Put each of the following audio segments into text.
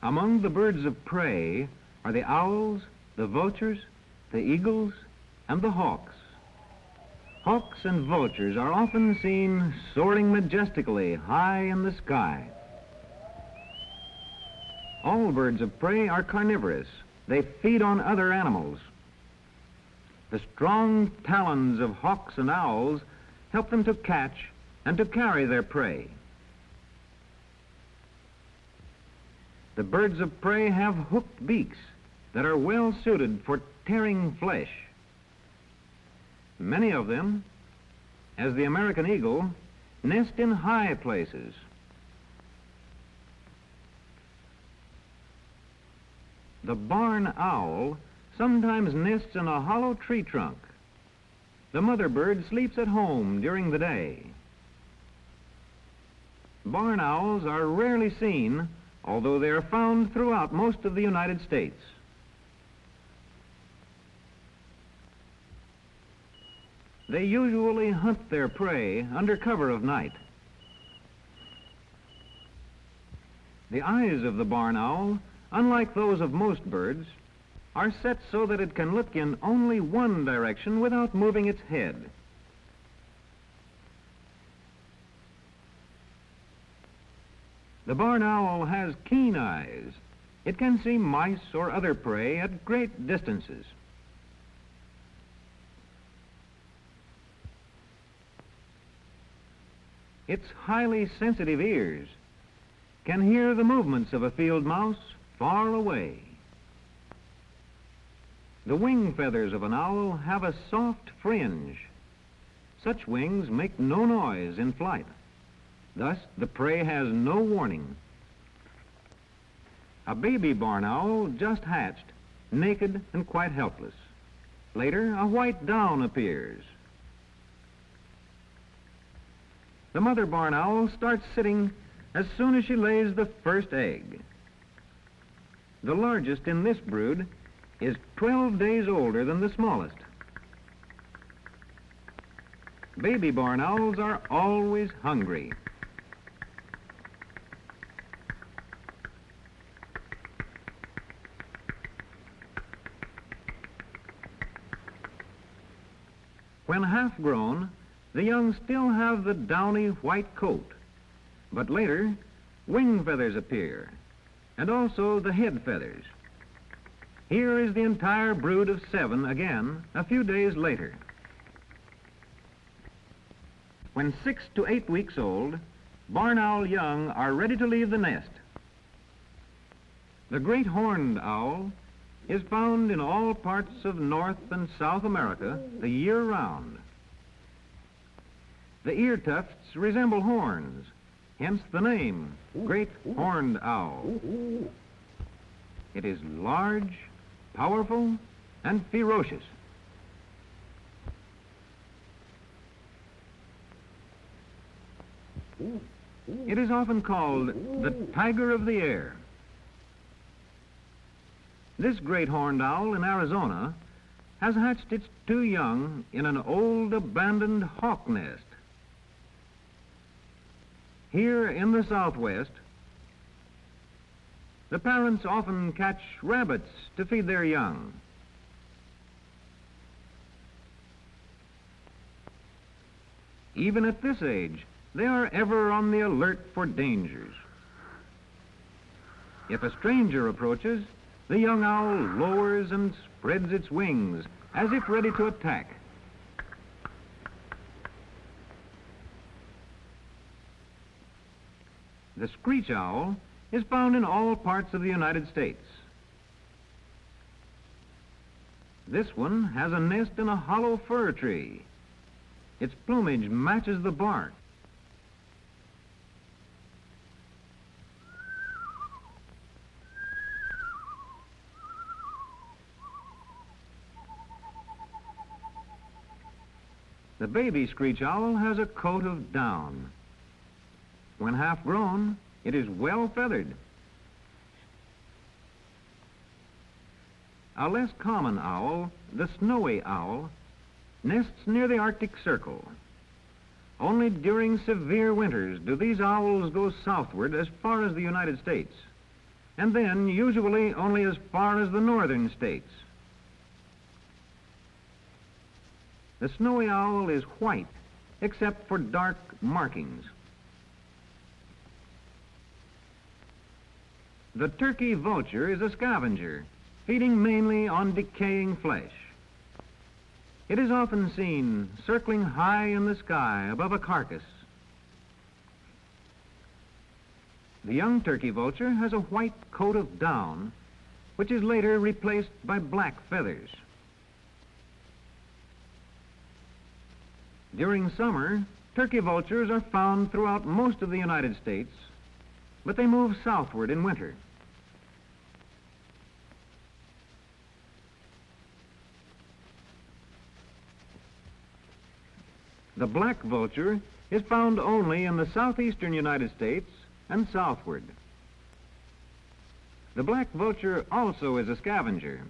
Among the birds of prey are the owls, the vultures, the eagles, and the hawks. Hawks and vultures are often seen soaring majestically high in the sky. All birds of prey are carnivorous. They feed on other animals. The strong talons of hawks and owls help them to catch and to carry their prey. The birds of prey have hooked beaks that are well suited for tearing flesh. Many of them, as the American eagle, nest in high places. The barn owl sometimes nests in a hollow tree trunk. The mother bird sleeps at home during the day. Barn owls are rarely seen, although they are found throughout most of the United States. They usually hunt their prey under cover of night. The eyes of the barn owl, unlike those of most birds, are set so that it can look in only one direction without moving its head. The barn owl has keen eyes. It can see mice or other prey at great distances. Its highly sensitive ears can hear the movements of a field mouse far away. The wing feathers of an owl have a soft fringe. Such wings make no noise in flight. Thus, the prey has no warning. A baby barn owl just hatched, naked and quite helpless. Later, a white down appears. The mother barn owl starts sitting as soon as she lays the first egg. The largest in this brood is 12 days older than the smallest. Baby barn owls are always hungry. When half grown, the young still have the downy white coat, but later wing feathers appear, and also the head feathers. Here is the entire brood of 7 again a few days later. When 6 to 8 weeks old, barn owl young are ready to leave the nest. The great horned owl is found in all parts of North and South America the year round. The ear tufts resemble horns, hence the name, great horned owl. It is large, powerful, and ferocious. It is often called the tiger of the air. This great horned owl in Arizona has hatched its 2 young in an old abandoned hawk nest. Here in the Southwest, the parents often catch rabbits to feed their young. Even at this age, they are ever on the alert for dangers. If a stranger approaches, the young owl lowers and spreads its wings as if ready to attack. The screech owl is found in all parts of the United States. This one has a nest in a hollow fir tree. Its plumage matches the bark. The baby screech owl has a coat of down. When half grown, it is well feathered. A less common owl, the snowy owl, nests near the Arctic Circle. Only during severe winters do these owls go southward as far as the United States. and then usually only as far as the northern states. The snowy owl is white, except for dark markings. The turkey vulture is a scavenger, feeding mainly on decaying flesh. It is often seen circling high in the sky above a carcass. The young turkey vulture has a white coat of down, which is later replaced by black feathers. During summer, turkey vultures are found throughout most of the United States, but they move southward in winter. The black vulture is found only in the southeastern United States and southward. The black vulture also is a scavenger.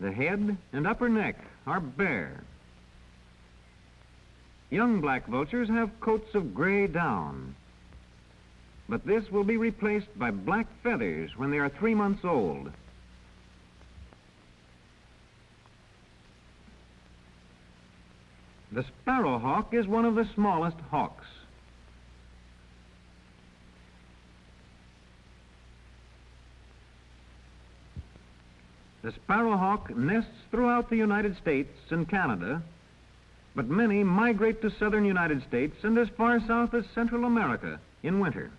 The head and upper neck are bare. Young black vultures have coats of gray down, but this will be replaced by black feathers when they are 3 months old. The sparrowhawk is one of the smallest hawks. The sparrowhawk nests throughout the United States and Canada, but many migrate to southern United States and as far south as Central America in winter.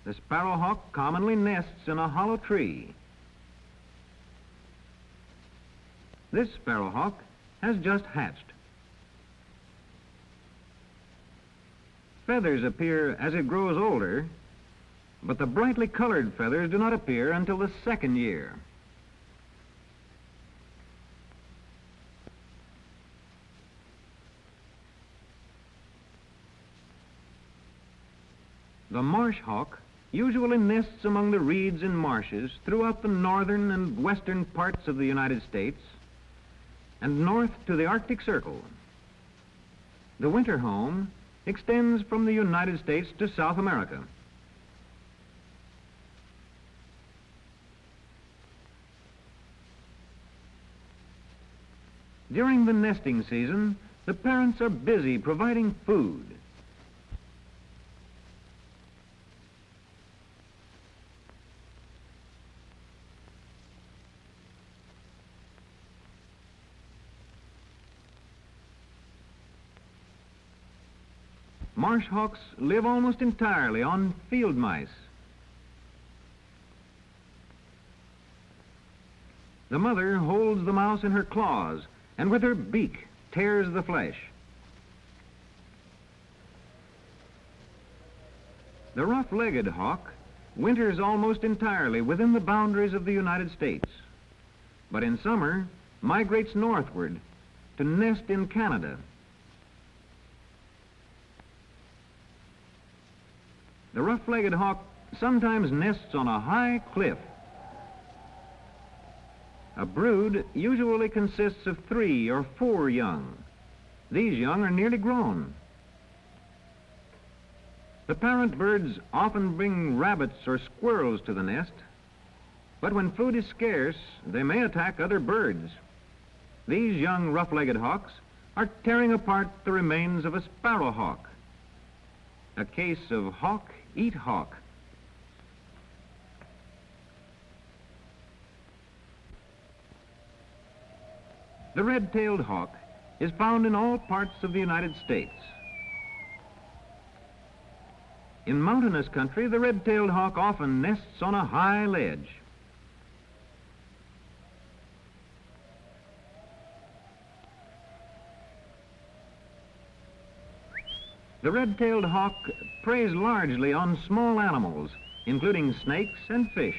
The sparrowhawk commonly nests in a hollow tree. This sparrowhawk has just hatched. Feathers appear as it grows older, but the brightly colored feathers do not appear until the second year. The marsh hawk usually nests among the reeds and marshes throughout the northern and western parts of the United States and north to the Arctic Circle. The winter home extends from the United States to South America. During the nesting season, the parents are busy providing food. Marsh hawks live almost entirely on field mice. The mother holds the mouse in her claws and with her beak tears the flesh. The rough-legged hawk winters almost entirely within the boundaries of the United States, but in summer migrates northward to nest in Canada. The rough-legged hawk sometimes nests on a high cliff. A brood usually consists of 3 or 4 young. These young are nearly grown. The parent birds often bring rabbits or squirrels to the nest, but when food is scarce, they may attack other birds. These young rough-legged hawks are tearing apart the remains of a sparrowhawk. A case of hawk eat hawk. The red-tailed hawk is found in all parts of the United States. In mountainous country, the red-tailed hawk often nests on a high ledge. The red-tailed hawk preys largely on small animals, including snakes and fish.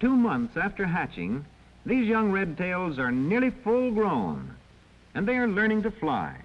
2 months after hatching, these young red-tails are nearly full grown, and they are learning to fly.